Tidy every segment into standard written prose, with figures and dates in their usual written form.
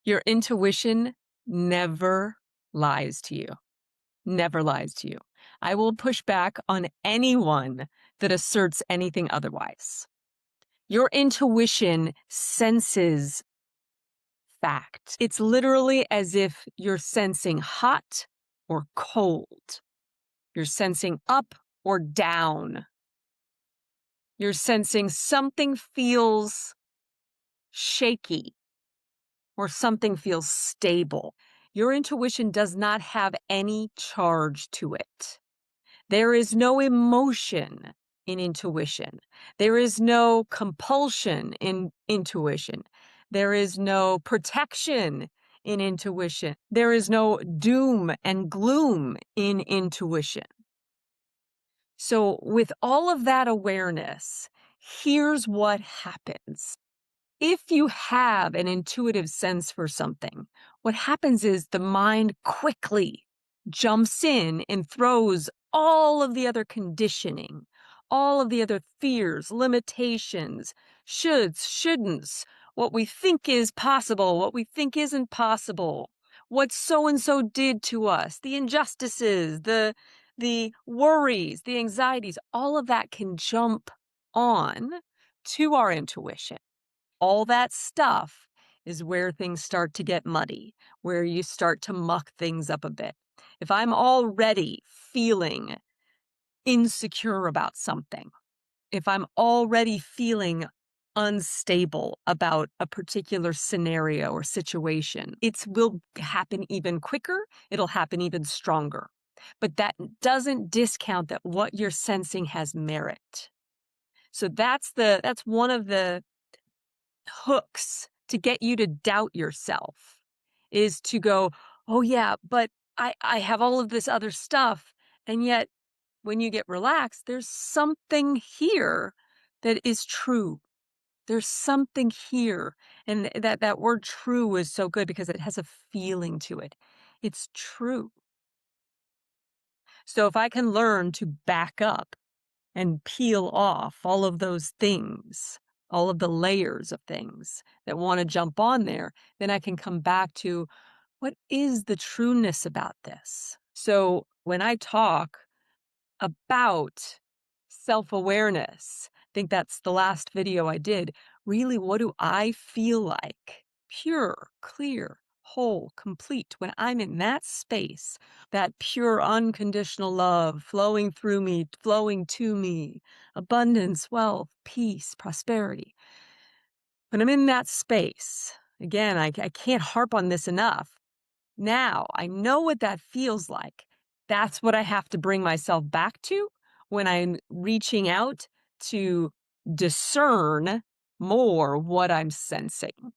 Your intuition never lies to you, never lies to you. I will push back on anyone that asserts anything otherwise. Your intuition senses fact. It's literally as if you're sensing hot or cold. You're sensing up or down. You're sensing something feels shaky or something feels stable. Your intuition does not have any charge to it. There is no emotion in intuition. There is no compulsion in intuition. There is no protection in intuition. There is no doom and gloom in intuition. So, with all of that awareness, here's what happens. If you have an intuitive sense for something, what happens is the mind quickly jumps in and throws all of the other conditioning, all of the other fears, limitations, shoulds, shouldn'ts, what we think is possible, what we think isn't possible, what so and so did to us, the injustices, the worries, the anxieties, all of that can jump on to our intuition. All that stuff is where things start to get muddy, where you start to muck things up a bit. If I'm already feeling insecure about something, if I'm already feeling unstable about a particular scenario or situation, it will happen even quicker, it'll happen even stronger. But that doesn't discount that what you're sensing has merit. So that's one of the hooks to get you to doubt yourself is to go, oh yeah, but I have all of this other stuff. And yet when you get relaxed, there's something here that is true. There's something here. And that word true is so good because it has a feeling to it. It's true. So if I can learn to back up and peel off all of those things, all of the layers of things that want to jump on there, then I can come back to what is the trueness about this? So when I talk about self awareness, I think that's the last video I did. Really, what do I feel like? Pure, clear, whole, complete. When I'm in that space, that pure, unconditional love flowing through me, flowing to me, abundance, wealth, peace, prosperity. When I'm in that space, again, I can't harp on this enough. Now I know what that feels like. That's what I have to bring myself back to when I'm reaching out to discern more what I'm sensing.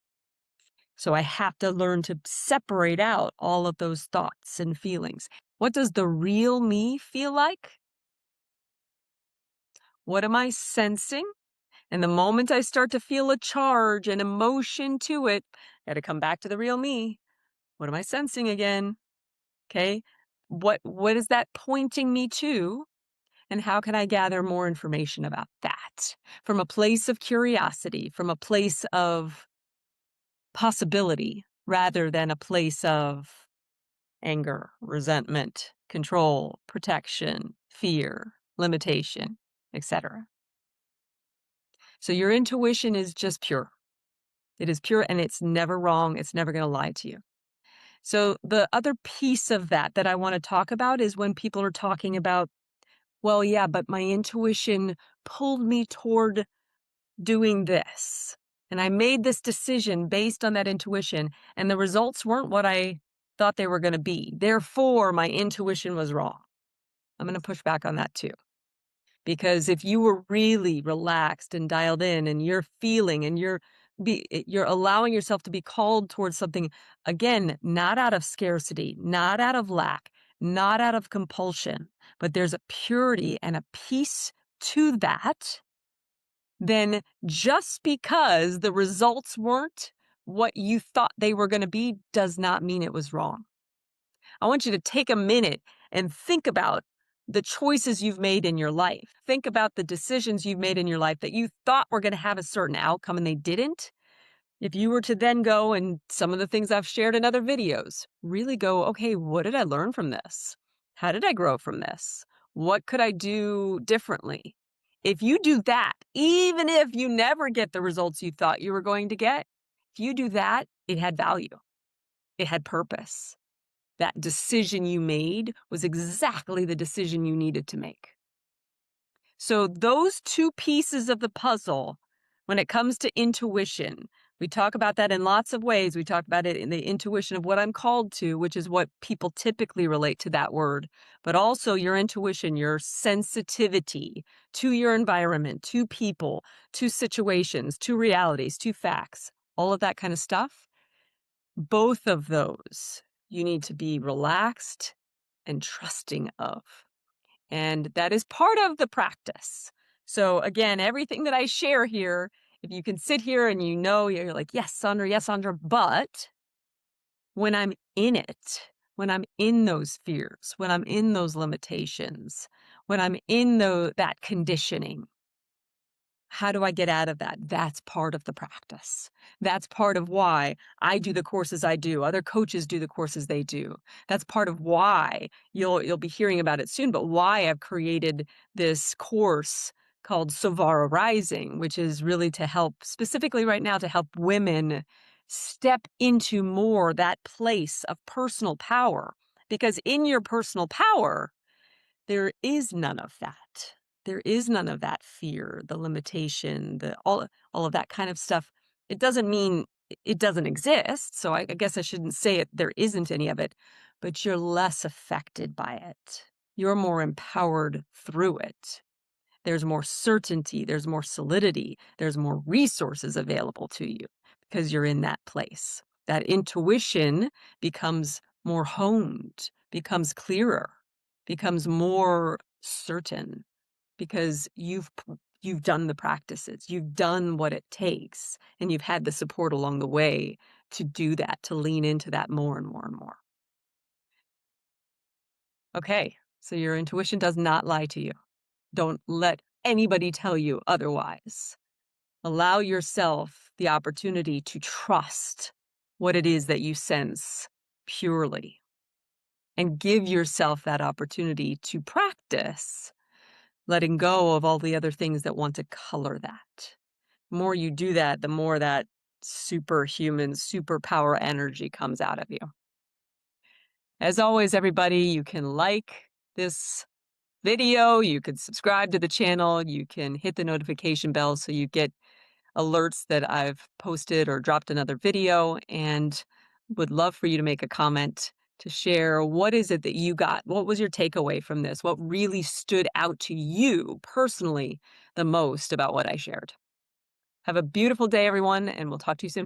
So I have to learn to separate out all of those thoughts and feelings. What does the real me feel like? What am I sensing? And the moment I start to feel a charge and emotion to it, I got to come back to the real me. What am I sensing again? Okay. What is that pointing me to? And how can I gather more information about that from a place of curiosity, from a place of possibility, rather than a place of anger, resentment, control, protection, fear, limitation, etc. So your intuition is just pure. It is pure and it's never wrong. It's never going to lie to you. So the other piece of that I want to talk about is when people are talking about, well, yeah, but my intuition pulled me toward doing this. And I made this decision based on that intuition, and the results weren't what I thought they were going to be. Therefore, my intuition was wrong. I'm going to push back on that too. Because if you were really relaxed and dialed in and you're feeling and you're allowing yourself to be called towards something, again, not out of scarcity, not out of lack, not out of compulsion, but there's a purity and a peace to that, then just because the results weren't what you thought they were going to be does not mean it was wrong. I want you to take a minute and think about the choices you've made in your life. Think about the decisions you've made in your life that you thought were going to have a certain outcome and they didn't. If you were to then go and some of the things I've shared in other videos, really go, okay, what did I learn from this? How did I grow from this? What could I do differently? If you do that, even if you never get the results you thought you were going to get, if you do that, it had value. It had purpose. That decision you made was exactly the decision you needed to make. So those two pieces of the puzzle, when it comes to intuition, we talk about that in lots of ways. We talk about it in the intuition of what I'm called to, which is what people typically relate to that word, but also your intuition, your sensitivity to your environment, to people, to situations, to realities, to facts, all of that kind of stuff. Both of those you need to be relaxed and trusting of. And that is part of the practice. So again, everything that I share here, if you can sit here and you're like, yes, Sondra, but when I'm in it, when I'm in those fears, when I'm in those limitations, when I'm in that conditioning, how do I get out of that? That's part of the practice. That's part of why I do the courses I do. Other coaches do the courses they do. That's part of why you'll be hearing about it soon, but why I've created this course called Sovara Rising, which is really to help, specifically right now, to help women step into more that place of personal power. Because in your personal power, there is none of that. There is none of that fear, the limitation, the all of that kind of stuff. It doesn't mean it doesn't exist. So I guess I shouldn't say it. There isn't any of it, but you're less affected by it. You're more empowered through it. There's more certainty. There's more solidity. There's more resources available to you because you're in that place. That intuition becomes more honed, becomes clearer, becomes more certain because you've done the practices, you've done what it takes, and you've had the support along the way to do that, to lean into that more and more and more. Okay, so your intuition does not lie to you. Don't let anybody tell you otherwise. Allow yourself the opportunity to trust what it is that you sense purely, and give yourself that opportunity to practice letting go of all the other things that want to color that. The more you do that, the more that superhuman, superpower energy comes out of you. As always, everybody, you can like this video, you can subscribe to the channel, you can hit the notification bell so you get alerts that I've posted or dropped another video, and would love for you to make a comment to share what is it that you got? What was your takeaway from this? What really stood out to you personally the most about what I shared? Have a beautiful day, everyone, and we'll talk to you soon.